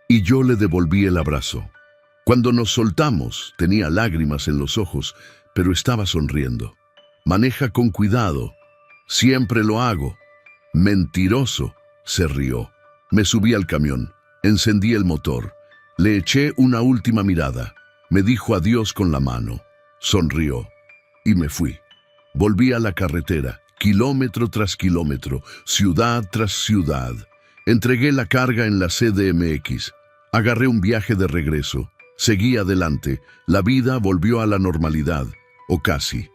y yo le devolví el abrazo. Cuando nos soltamos, tenía lágrimas en los ojos, pero estaba sonriendo. Maneja con cuidado. Siempre lo hago. Mentiroso, se rió. Me subí al camión, encendí el motor, le eché una última mirada, me dijo adiós con la mano, sonrió, y me fui. Volví a la carretera, kilómetro tras kilómetro, ciudad tras ciudad. Entregué la carga en la CDMX. Agarré un viaje de regreso. Seguí adelante. La vida volvió a la normalidad, o casi.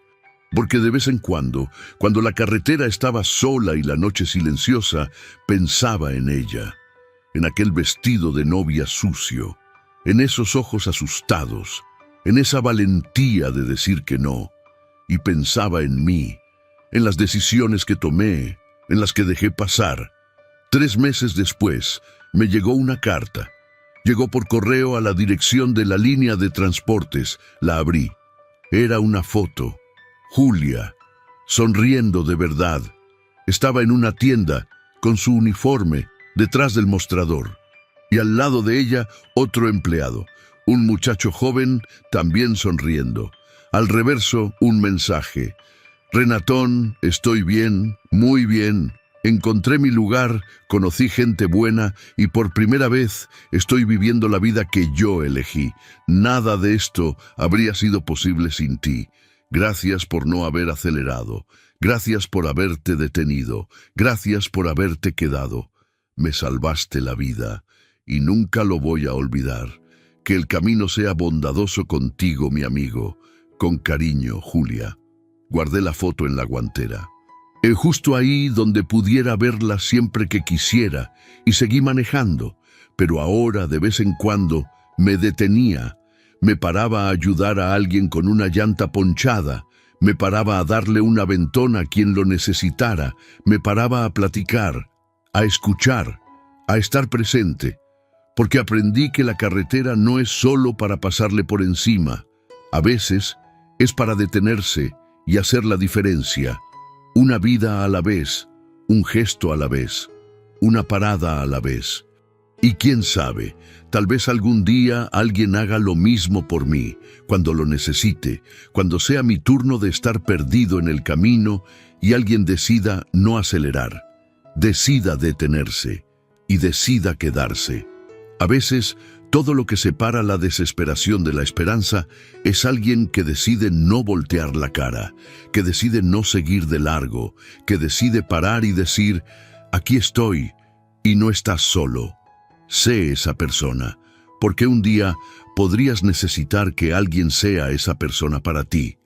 Porque de vez en cuando la carretera estaba sola y la noche silenciosa, pensaba en ella, en aquel vestido de novia sucio, en esos ojos asustados, en esa valentía de decir que no. Y pensaba en mí, en las decisiones que tomé, en las que dejé pasar. 3 meses después, me llegó una carta. Llegó por correo a la dirección de la línea de transportes. La abrí. Era una foto. Julia, sonriendo de verdad. Estaba en una tienda, con su uniforme, detrás del mostrador. Y al lado de ella, otro empleado, un muchacho joven, también sonriendo. Al reverso, un mensaje. Renatón, estoy bien, muy bien. Encontré mi lugar, conocí gente buena y por primera vez estoy viviendo la vida que yo elegí. Nada de esto habría sido posible sin ti. Gracias por no haber acelerado. Gracias por haberte detenido. Gracias por haberte quedado. Me salvaste la vida y nunca lo voy a olvidar. Que el camino sea bondadoso contigo, mi amigo. Con cariño, Julia. Guardé la foto en la guantera. Justo ahí donde pudiera verla siempre que quisiera, y seguí manejando, pero ahora de vez en cuando me detenía, me paraba a ayudar a alguien con una llanta ponchada, me paraba a darle un aventón a quien lo necesitara, me paraba a platicar, a escuchar, a estar presente, porque aprendí que la carretera no es solo para pasarle por encima, a veces es para detenerse y hacer la diferencia. Una vida a la vez, un gesto a la vez, una parada a la vez. Y quién sabe, tal vez algún día alguien haga lo mismo por mí, cuando lo necesite, cuando sea mi turno de estar perdido en el camino y alguien decida no acelerar, decida detenerse y decida quedarse. A veces, todo lo que separa la desesperación de la esperanza es alguien que decide no voltear la cara, que decide no seguir de largo, que decide parar y decir, aquí estoy, y no estás solo. Sé esa persona, porque un día podrías necesitar que alguien sea esa persona para ti.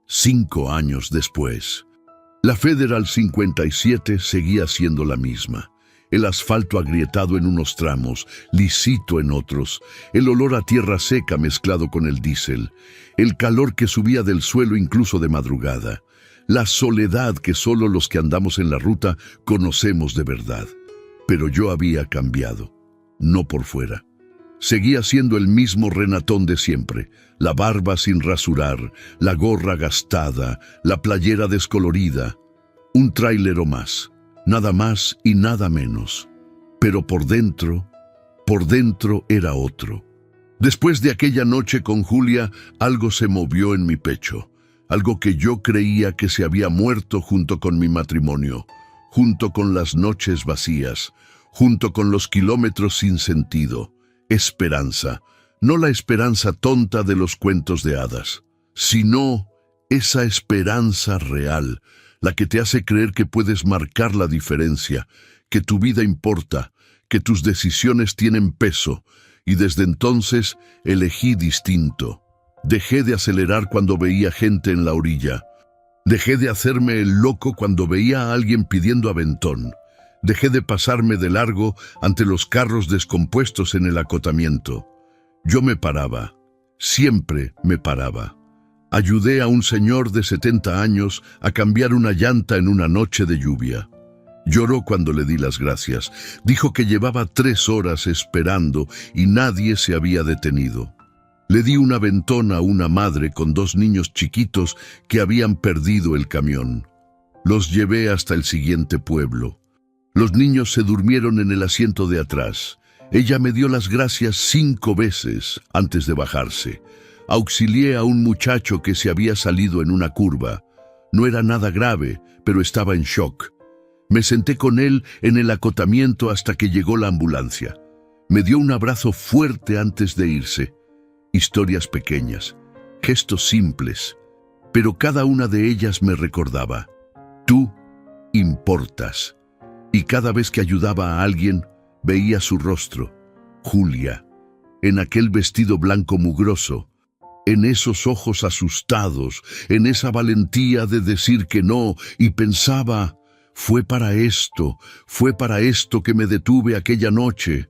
5 años después. La Federal 57 seguía siendo la misma. El asfalto agrietado en unos tramos, lisito en otros, el olor a tierra seca mezclado con el diésel, el calor que subía del suelo incluso de madrugada, la soledad que solo los que andamos en la ruta conocemos de verdad. Pero yo había cambiado, no por fuera. Seguía siendo el mismo Renatón de siempre, la barba sin rasurar, la gorra gastada, la playera descolorida, un tráilero más. nada más y nada menos. Pero por dentro era otro. Después de aquella noche con Julia, algo se movió en mi pecho, algo que yo creía que se había muerto junto con mi matrimonio, junto con las noches vacías, junto con los kilómetros sin sentido. Esperanza, no la esperanza tonta de los cuentos de hadas, sino esa esperanza real, la que te hace creer que puedes marcar la diferencia, que tu vida importa, que tus decisiones tienen peso, y desde entonces elegí distinto. Dejé de acelerar cuando veía gente en la orilla. Dejé de hacerme el loco cuando veía a alguien pidiendo aventón. Dejé de pasarme de largo ante los carros descompuestos en el acotamiento. Yo me paraba, siempre me paraba. Ayudé a un señor de 70 años a cambiar una llanta en una noche de lluvia. Lloró cuando le di las gracias. Dijo que llevaba 3 horas esperando y nadie se había detenido. Le di un aventón a una madre con 2 niños chiquitos que habían perdido el camión. Los llevé hasta el siguiente pueblo. Los niños se durmieron en el asiento de atrás. Ella me dio las gracias 5 veces antes de bajarse. Auxilié a un muchacho que se había salido en una curva. No era nada grave, pero estaba en shock. Me senté con él en el acotamiento hasta que llegó la ambulancia. Me dio un abrazo fuerte antes de irse. Historias pequeñas, gestos simples, pero cada una de ellas me recordaba: tú importas. Y cada vez que ayudaba a alguien, veía su rostro, Julia, en aquel vestido blanco mugroso, en esos ojos asustados, en esa valentía de decir que no, y pensaba: fue para esto que me detuve aquella noche.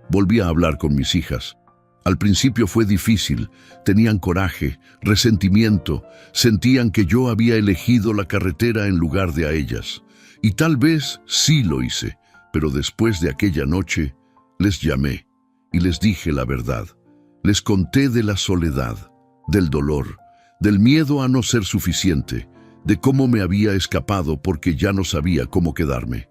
Volví a hablar con mis hijas. Al principio fue difícil, tenían coraje, resentimiento, sentían que yo había elegido la carretera en lugar de a ellas. Y tal vez sí lo hice, pero después de aquella noche les llamé y les dije la verdad. Les conté de la soledad, del dolor, del miedo a no ser suficiente, de cómo me había escapado porque ya no sabía cómo quedarme.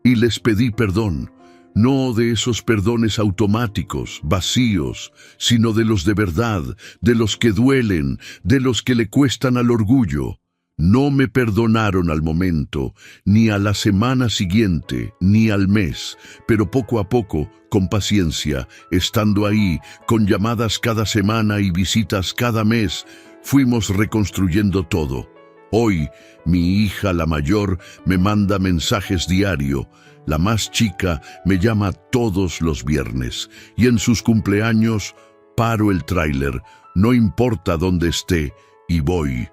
Y les pedí perdón, no de esos perdones automáticos, vacíos, sino de los de verdad, de los que duelen, de los que le cuestan al orgullo. No me perdonaron al momento, ni a la semana siguiente, ni al mes, pero poco a poco, con paciencia, estando ahí, con llamadas cada semana y visitas cada mes, fuimos reconstruyendo todo. Hoy, mi hija, la mayor, me manda mensajes diario. La más chica me llama todos los viernes. Y en sus cumpleaños, paro el tráiler, no importa dónde esté, y voy.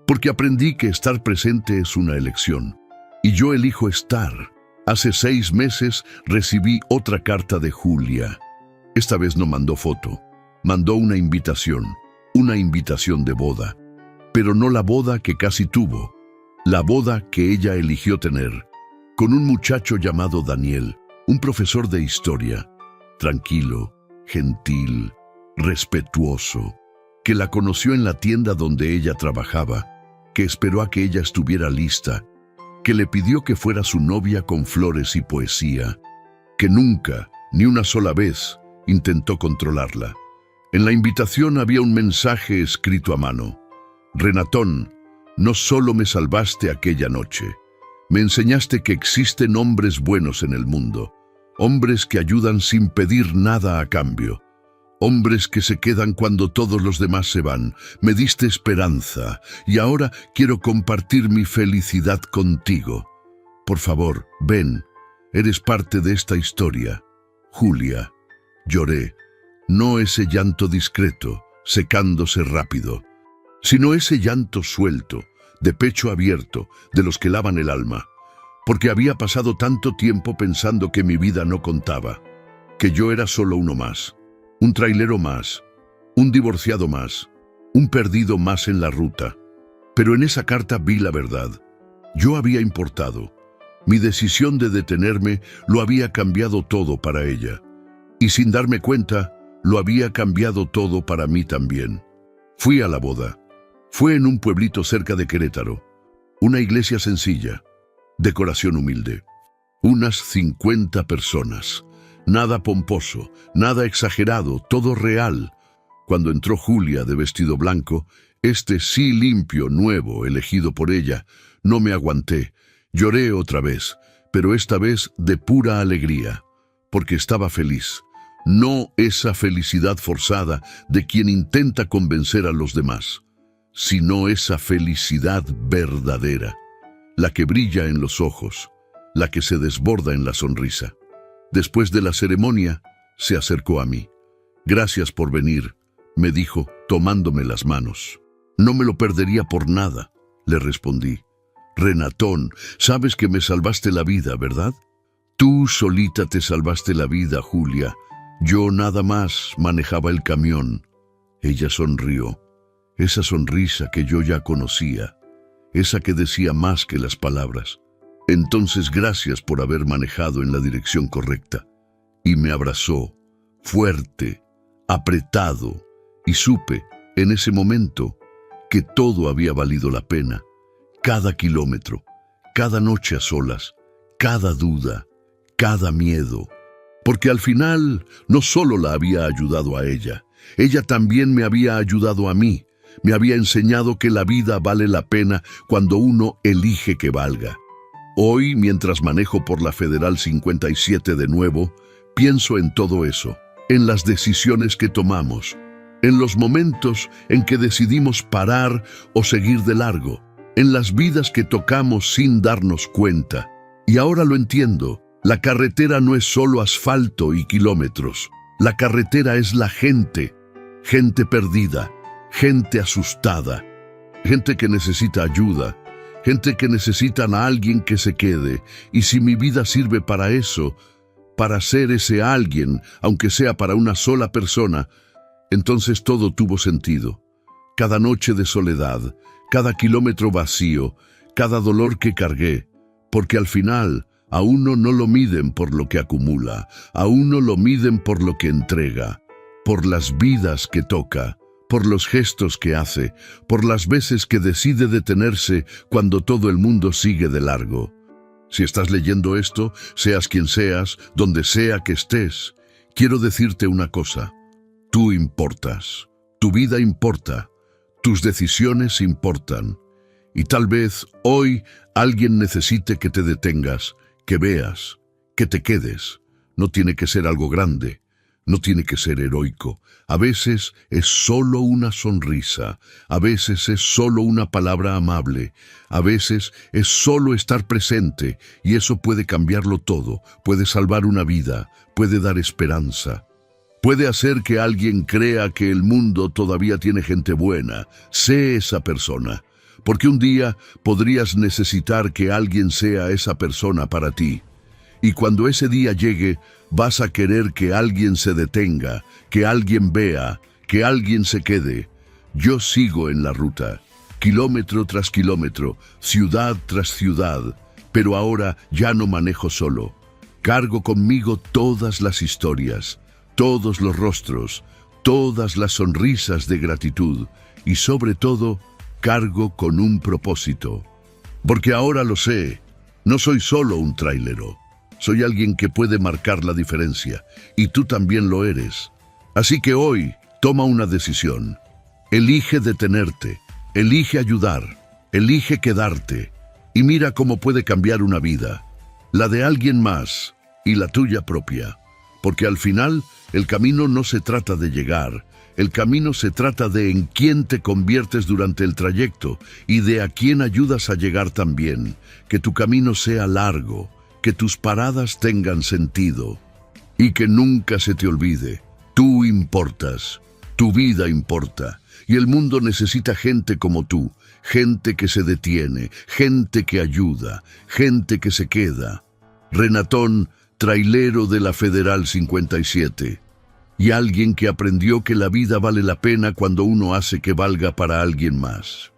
Porque aprendí que estar presente es una elección. Y yo elijo estar. Hace 6 meses recibí otra carta de Julia. Esta vez no mandó foto. Mandó una invitación de boda. Pero no la boda que casi tuvo, la boda que ella eligió tener, con un muchacho llamado Daniel, un profesor de historia, tranquilo, gentil, respetuoso, que la conoció en la tienda donde ella trabajaba, que esperó a que ella estuviera lista, que le pidió que fuera su novia con flores y poesía, que nunca, ni una sola vez, intentó controlarla. En la invitación había un mensaje escrito a mano: Renatón, no solo me salvaste aquella noche, me enseñaste que existen hombres buenos en el mundo, hombres que ayudan sin pedir nada a cambio, hombres que se quedan cuando todos los demás se van. Me diste esperanza y ahora quiero compartir mi felicidad contigo. Por favor, ven, eres parte de esta historia. Julia. Lloré, no ese llanto discreto, secándose rápido, sino ese llanto suelto, de pecho abierto, de los que lavan el alma, porque había pasado tanto tiempo pensando que mi vida no contaba, que yo era solo uno más, un trailero más, un divorciado más, un perdido más en la ruta. Pero en esa carta vi la verdad. Yo había importado. Mi decisión de detenerme lo había cambiado todo para ella. Y sin darme cuenta, lo había cambiado todo para mí también. Fui a la boda. Fue en un pueblito cerca de Querétaro. Una iglesia sencilla, decoración humilde, Unas 50 personas. Nada pomposo, nada exagerado, todo real. Cuando entró Julia de vestido blanco, este sí limpio, nuevo, elegido por ella, no me aguanté. Lloré otra vez, pero esta vez de pura alegría, porque estaba feliz. No esa felicidad forzada de quien intenta convencer a los demás, sino esa felicidad verdadera, la que brilla en los ojos, la que se desborda en la sonrisa. Después de la ceremonia, se acercó a mí. «Gracias por venir», me dijo, tomándome las manos. «No me lo perdería por nada», le respondí. «Renatón, sabes que me salvaste la vida, ¿verdad?» «Tú solita te salvaste la vida, Julia. Yo nada más manejaba el camión». Ella sonrió. Esa sonrisa que yo ya conocía, esa que decía más que las palabras. «Entonces gracias por haber manejado en la dirección correcta». Y me abrazó, fuerte, apretado, y supe, en ese momento, que todo había valido la pena. Cada kilómetro, cada noche a solas, cada duda, cada miedo. Porque al final no solo la había ayudado a ella también me había ayudado a mí. Me había enseñado que la vida vale la pena cuando uno elige que valga. Hoy, mientras manejo por la Federal 57 de nuevo, pienso en todo eso, en las decisiones que tomamos, en los momentos en que decidimos parar o seguir de largo, en las vidas que tocamos sin darnos cuenta. Y ahora lo entiendo, la carretera no es solo asfalto y kilómetros. La carretera es la gente, gente perdida, gente asustada, gente que necesita ayuda, gente que necesitan a alguien que se quede. Y si mi vida sirve para eso, para ser ese alguien, aunque sea para una sola persona, entonces todo tuvo sentido. Cada noche de soledad, cada kilómetro vacío, cada dolor que cargué, porque al final a uno no lo miden por lo que acumula, a uno lo miden por lo que entrega, por las vidas que toca, por los gestos que hace, por las veces que decide detenerse cuando todo el mundo sigue de largo. Si estás leyendo esto, seas quien seas, donde sea que estés, quiero decirte una cosa. Tú importas, tu vida importa, tus decisiones importan. Y tal vez hoy alguien necesite que te detengas, que veas, que te quedes. No tiene que ser algo grande. No tiene que ser heroico. A veces es solo una sonrisa, a veces es solo una palabra amable, a veces es solo estar presente, y eso puede cambiarlo todo, puede salvar una vida, puede dar esperanza. Puede hacer que alguien crea que el mundo todavía tiene gente buena. Sé esa persona, porque un día podrías necesitar que alguien sea esa persona para ti. Y cuando ese día llegue, vas a querer que alguien se detenga, que alguien vea, que alguien se quede. Yo sigo en la ruta, kilómetro tras kilómetro, ciudad tras ciudad, pero ahora ya no manejo solo. Cargo conmigo todas las historias, todos los rostros, todas las sonrisas de gratitud y sobre todo, cargo con un propósito. Porque ahora lo sé, no soy solo un trailero. Soy alguien que puede marcar la diferencia, y tú también lo eres. Así que hoy, toma una decisión. Elige detenerte, elige ayudar, elige quedarte, y mira cómo puede cambiar una vida, la de alguien más y la tuya propia. Porque al final, el camino no se trata de llegar, el camino se trata de en quién te conviertes durante el trayecto y de a quién ayudas a llegar también. Que tu camino sea largo, que tus paradas tengan sentido y que nunca se te olvide. Tú importas, tu vida importa y el mundo necesita gente como tú, gente que se detiene, gente que ayuda, gente que se queda. Renatón, trailero de la Federal 57 y alguien que aprendió que la vida vale la pena cuando uno hace que valga para alguien más.